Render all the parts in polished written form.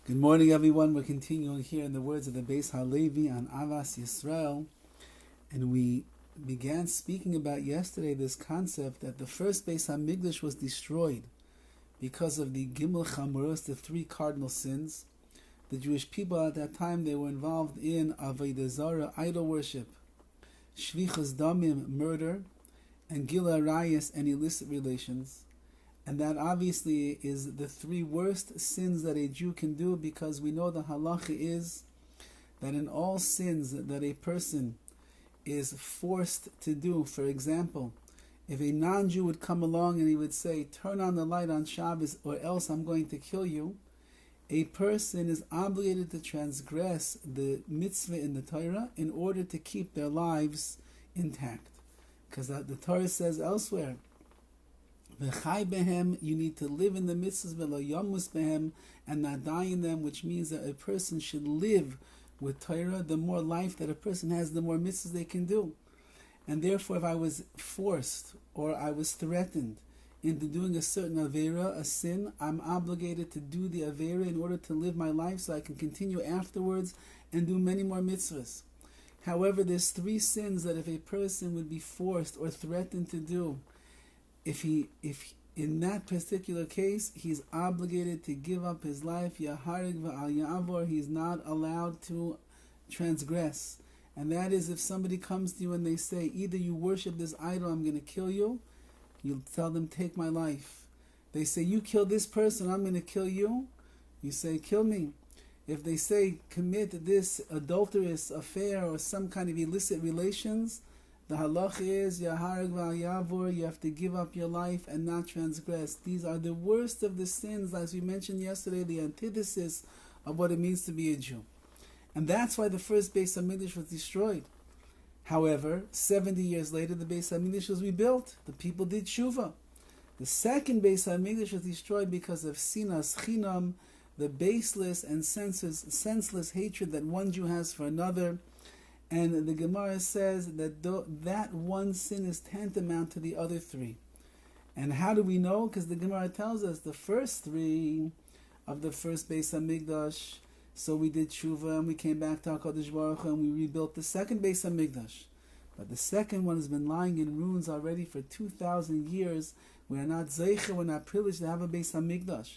Good morning, everyone. We're continuing here in the words of the Beis Halevi on AHAVAS YISRAEL, and we began speaking about yesterday this concept that the first Beis Hamikdash was destroyed because of the Gimel Chamuros, the three cardinal sins. The Jewish people at that time, they were involved in Avodah Zarah, idol worship, Shvichas Damim, murder, and Gila Arayis, and illicit relations. And that obviously is the three worst sins that a Jew can do, because we know the halacha is that in all sins that a person is forced to do, for example, if a non-Jew would come along and he would say, turn on the light on Shabbos or else I'm going to kill you, a person is obligated to transgress the mitzvah in the Torah in order to keep their lives intact. Because the Torah says elsewhere, V'chai behem, you need to live in the mitzvahs, v'lo yamus behem, and not die in them, which means that a person should live with Torah. The more life that a person has, the more mitzvahs they can do. And therefore, if I was forced or I was threatened into doing a certain avera, a sin, I'm obligated to do the avera in order to live my life so I can continue afterwards and do many more mitzvahs. However, there's three sins that if a person would be forced or threatened to do, if in that particular case, he's obligated to give up his life, yaharig v'al ya'avor, he's not allowed to transgress. And that is, if somebody comes to you and they say, either you worship this idol, I'm going to kill you, you'll tell them, take my life. They say, you kill this person, I'm going to kill you, you say, kill me. If they say, commit this adulterous affair or some kind of illicit relations, the halacha is, yaharag v'al yavor, you have to give up your life and not transgress. These are the worst of the sins, as we mentioned yesterday, the antithesis of what it means to be a Jew. And that's why the first Beis Hamikdash was destroyed. However, 70 years later, the Beis Hamikdash was rebuilt. The people did tshuva. The second Beis Hamikdash was destroyed because of Sinas Chinam, the baseless and senseless hatred that one Jew has for another. And the Gemara says that that one sin is tantamount to the other three. And how do we know? Because the Gemara tells us the first three of the first Beis Hamikdash, so we did tshuva and we came back to HaKadosh Baruch Hu and we rebuilt the second Beis Hamikdash. But the second one has been lying in ruins already for 2,000 years. We are not zeicha, we're not privileged to have a Beis Hamikdash.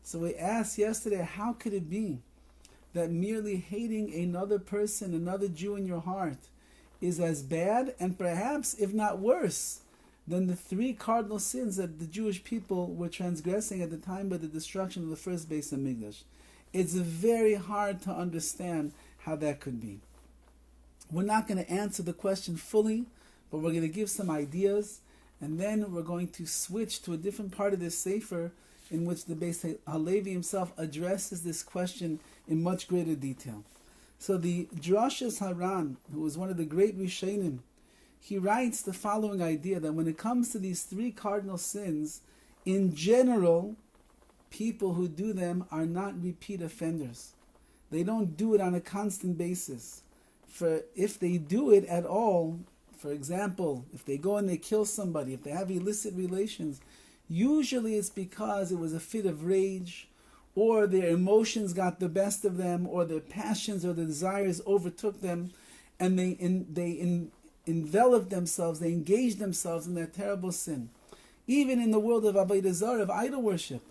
So we asked yesterday, how could it be that merely hating another person, another Jew in your heart, is as bad and perhaps, if not worse, than the three cardinal sins that the Jewish people were transgressing at the time of the destruction of the first Beis Hamikdash? It's very hard to understand how that could be. We're not going to answer the question fully, but we're going to give some ideas, and then we're going to switch to a different part of this sefer in which the Beis Halevi himself addresses this question in much greater detail. So the Drashas Haran, who was one of the great Rishonim, he writes the following idea, that when it comes to these three cardinal sins, in general, people who do them are not repeat offenders. They don't do it on a constant basis. For if they do it at all, for example, if they go and they kill somebody, if they have illicit relations, usually it's because it was a fit of rage, or their emotions got the best of them, or their passions or their desires overtook them, and they enveloped themselves, they engaged themselves in that terrible sin. Even in the world of Avodah Zarah, of idol worship,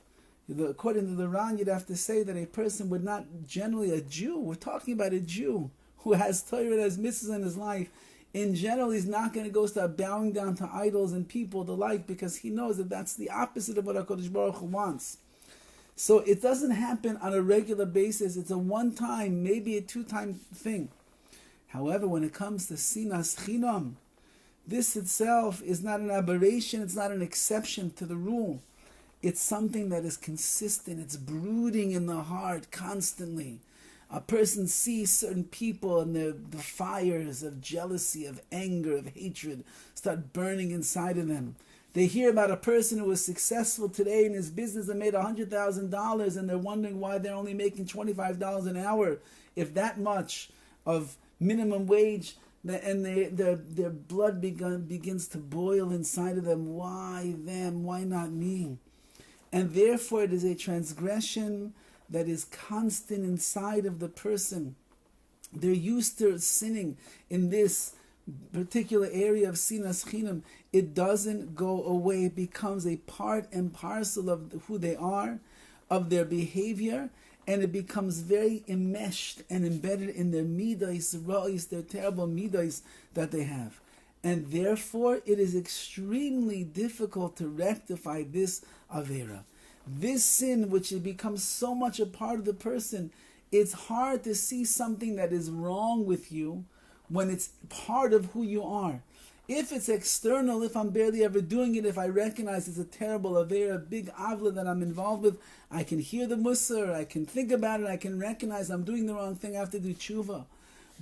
according to the Ran, you'd have to say that a person would not, generally a Jew, we're talking about a Jew who has Torah and has mitzvahs in his life, in general, he's not going to go start bowing down to idols and people the like, because he knows that that's the opposite of what HaKadosh Baruch Hu wants. So it doesn't happen on a regular basis. It's a one-time, maybe a two-time thing. However, when it comes to Sinas Chinam, this itself is not an aberration, it's not an exception to the rule. It's something that is consistent, it's brooding in the heart constantly. A person sees certain people and the fires of jealousy, of anger, of hatred start burning inside of them. They hear about a person who was successful today in his business and made $100,000, and they're wondering why they're only making $25 an hour, if that much of minimum wage, and their blood begins to boil inside of them. Why them? Why not me? And therefore it is a transgression that is constant inside of the person. They're used to sinning in this particular area of Sinas Chinam. It doesn't go away. It becomes a part and parcel of who they are, of their behavior, and it becomes very enmeshed and embedded in their midas, ra'is, their terrible midas that they have. And therefore, it is extremely difficult to rectify this avera. This sin, which it becomes so much a part of the person, it's hard to see something that is wrong with you when it's part of who you are. If it's external, if I'm barely ever doing it, if I recognize it's a terrible avera, a big avla that I'm involved with, I can hear the musar, I can think about it, I can recognize I'm doing the wrong thing, I have to do tshuva.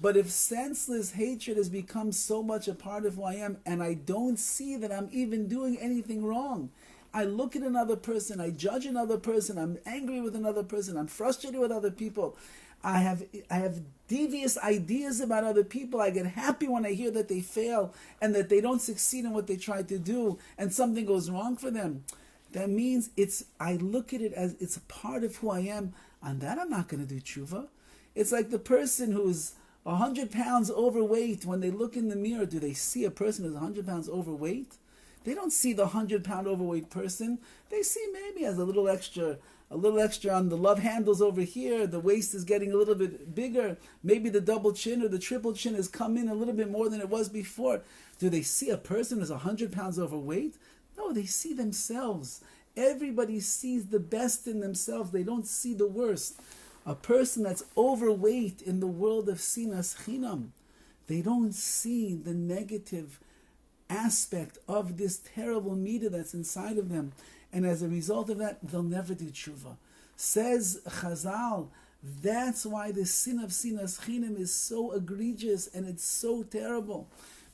But if senseless hatred has become so much a part of who I am, and I don't see that I'm even doing anything wrong, I look at another person, I judge another person, I'm angry with another person, I'm frustrated with other people, I have devious ideas about other people. I get happy when I hear that they fail and that they don't succeed in what they try to do and something goes wrong for them. That means I look at it as it's a part of who I am. On that I'm not going to do tshuva. It's like the person who's 100 pounds overweight. When they look in the mirror, do they see a person who's 100 pounds overweight? They don't see the 100-pound overweight person. They see maybe as a little extra on the love handles over here. The waist is getting a little bit bigger. Maybe the double chin or the triple chin has come in a little bit more than it was before. Do they see a person who's 100 pounds overweight? No, they see themselves. Everybody sees the best in themselves. They don't see the worst. A person that's overweight in the world of Sinas Chinam, they don't see the negative aspect of this terrible midah that's inside of them. And as a result of that, they'll never do tshuva. Says Chazal, that's why the sin of Sinas Chinam is so egregious and it's so terrible.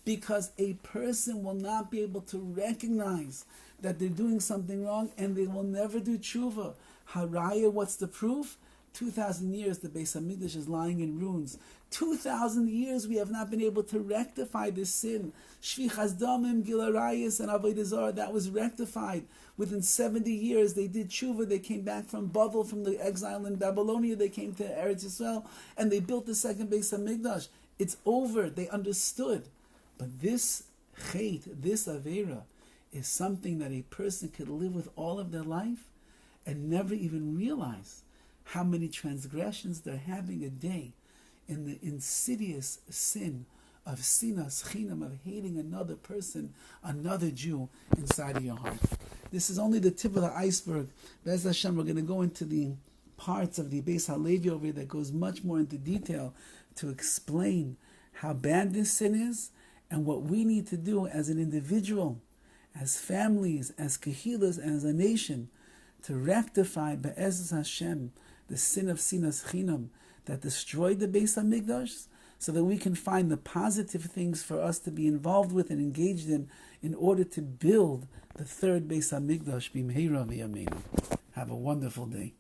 Because a person will not be able to recognize that they're doing something wrong and they will never do tshuva. Haraya, what's the proof? 2,000 years the Beis HaMikdash is lying in ruins. 2,000 years we have not been able to rectify this sin. Shvichas damim, gilarayis, and avodah zarah, that was rectified. Within 70 years they did tshuva, they came back from Bavel, from the exile in Babylonia, they came to Eretz Yisrael, and they built the second Beis HaMikdash. It's over, they understood. But this chait, this avera, is something that a person could live with all of their life and never even realize how many transgressions they're having a day in the insidious sin of Sinas Chinam, of hating another person, another Jew inside of your heart. This is only the tip of the iceberg. Be'ez Hashem, we're going to go into the parts of the Beis HaLevi over here that goes much more into detail to explain how bad this sin is and what we need to do as an individual, as families, as kahilas, and as a nation to rectify Be'ez Hashem the sin of Sinas Chinam that destroyed the Beis HaMikdash, so that we can find the positive things for us to be involved with and engaged in order to build the third Beis HaMikdash b'mheira v'yameinu. Have a wonderful day.